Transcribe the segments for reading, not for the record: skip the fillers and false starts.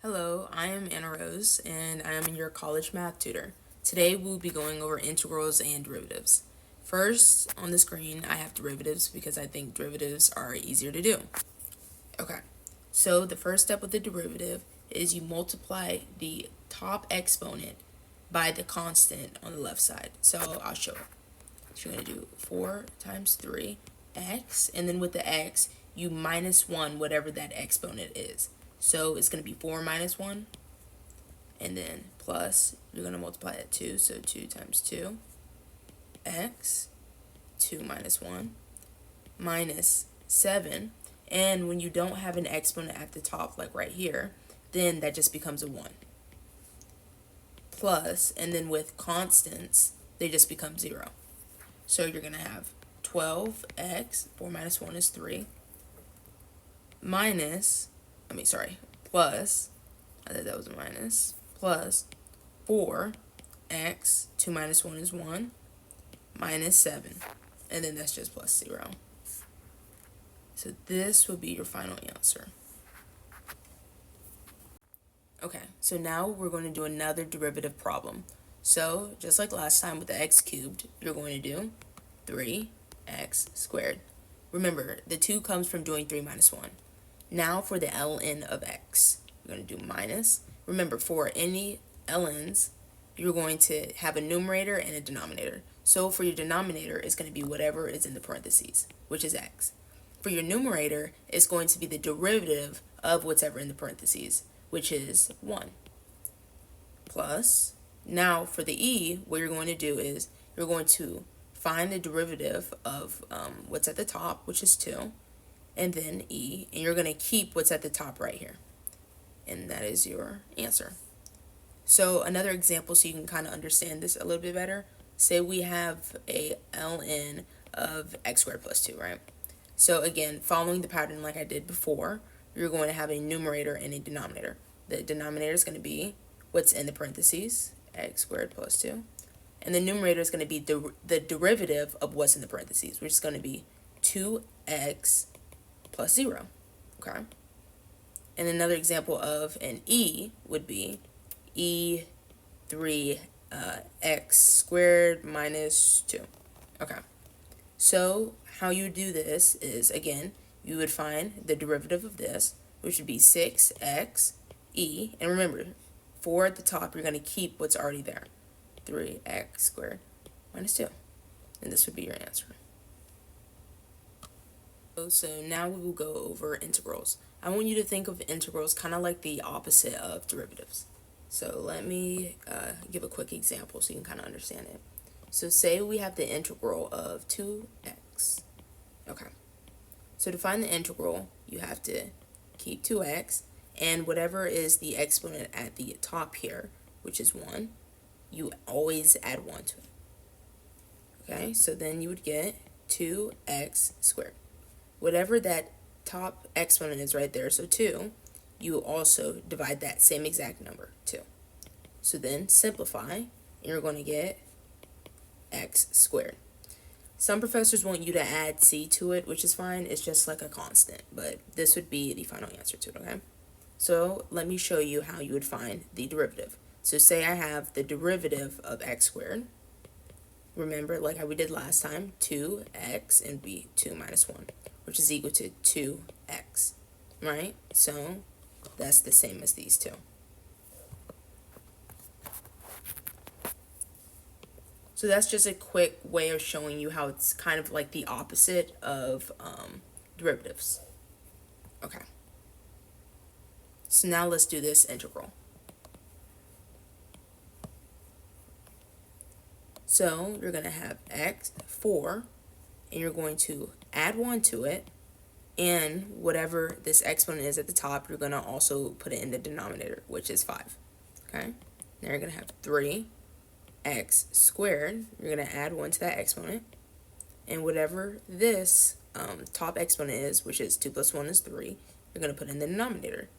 Hello, I am Anna Rose, and I am your college math tutor. Today we'll be going over integrals and derivatives. First, on the screen, I have derivatives because I think derivatives are easier to do. Okay, so the first step with the derivative is you multiply the top exponent by the constant on the left side. So I'll show it. So you're going to do 4 times 3x, and then with the x, you minus 1 whatever that exponent is. So it's going to be 4 minus 1, and then plus, you're going to multiply it 2, so 2 times 2, x, 2 minus 1, minus 7, and when you don't have an exponent at the top, like right here, then that just becomes a 1. Plus, and then with constants, they just become 0. So you're going to have 12x, 4 minus 1 is 3, plus, I thought that was a minus, plus 4x, 2 minus 1 is 1, minus 7, and then that's just plus 0. So this will be your final answer. Okay, so now we're going to do another derivative problem. So just like last time with the x cubed, you're going to do 3x squared. Remember, the 2 comes from doing 3 minus 1. Now for the ln of x, you're going to do minus. Remember, for any ln's, you're going to have a numerator and a denominator. So for your denominator, it's going to be whatever is in the parentheses, which is x. For your numerator, it's going to be the derivative of whatever in the parentheses, which is 1. Plus, now for the e, what you're going to do is you're going to find the derivative of what's at the top, which is 2, and then e, and you're going to keep what's at the top right here. And that is your answer. So another example so you can kind of understand this a little bit better. Say we have a ln of x squared plus 2, right? So again, following the pattern like I did before, you're going to have a numerator and a denominator. The denominator is going to be what's in the parentheses, x squared plus 2. And the numerator is going to be the derivative of what's in the parentheses, which is going to be 2x plus 0. Okay? And another example of an e would be e3 x squared minus 2. Okay. So how you do this is, again, you would find the derivative of this, which would be 6x e. And remember, 4 at the top, you're going to keep what's already there. 3x squared minus 2. And this would be your answer. So now we will go over integrals. I want you to think of integrals kind of like the opposite of derivatives. So let me give a quick example so you can kind of understand it. So say we have the integral of 2x. Okay. So to find the integral, you have to keep 2x, and whatever is the exponent at the top here, which is 1, you always add 1 to it. Okay, so then you would get 2x squared. Whatever that top exponent is right there, so 2, you also divide that same exact number, 2. So then simplify, and you're going to get x squared. Some professors want you to add c to it, which is fine. It's just like a constant, but this would be the final answer to it, okay? So let me show you how you would find the derivative. So say I have the derivative of x squared. Remember, like how we did last time, 2x and be 2 minus 1, which is equal to 2x, right? So that's the same as these two. So that's just a quick way of showing you how it's kind of like the opposite of derivatives. Okay. So now let's do this integral. So you're going to have x4, and you're going to add 1 to it, and whatever this exponent is at the top, you're going to also put it in the denominator, which is 5. Okay? Now you're going to have 3x squared. You're going to add 1 to that exponent, and whatever this top exponent is, which is 2 plus 1 is 3, you're going to put in the denominator.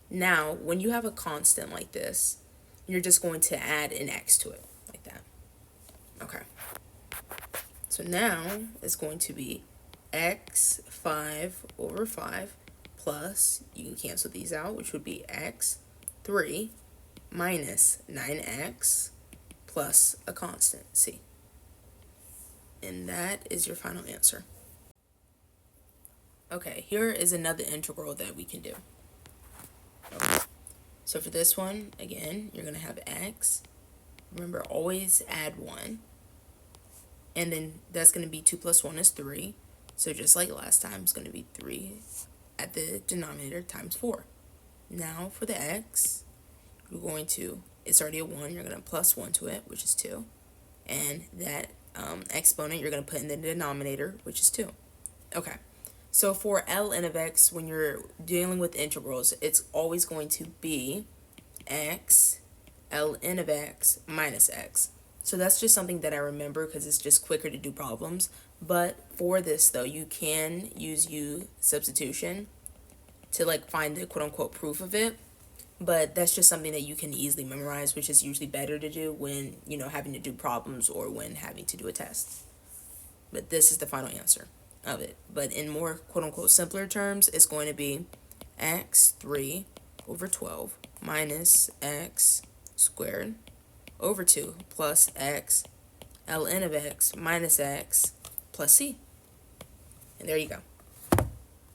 Now, when you have a constant like this, you're just going to add an x to it, like that. Okay. So now it's going to be x5 over 5 plus, you can cancel these out, which would be x3 minus 9x plus a constant, c. And that is your final answer. Okay, here is another integral that we can do. Okay. So for this one, again, you're going to have x. Remember, always add 1. And then that's going to be 2 plus 1 is 3. So just like last time, it's going to be 3 at the denominator times 4. Now for the x, you're going to, it's already a 1, you're going to plus 1 to it, which is 2. And that exponent you're going to put in the denominator, which is 2. Okay, so for ln of x, when you're dealing with integrals, it's always going to be x ln of x minus x. So that's just something that I remember because it's just quicker to do problems. But for this though, you can use U substitution to like find the quote-unquote proof of it. But that's just something that you can easily memorize, which is usually better to do when, you know, having to do problems or when having to do a test. But this is the final answer of it. But in more quote-unquote simpler terms, it's going to be x3 over 12 minus x squared over 2 plus x ln of x minus x plus c. And there you go.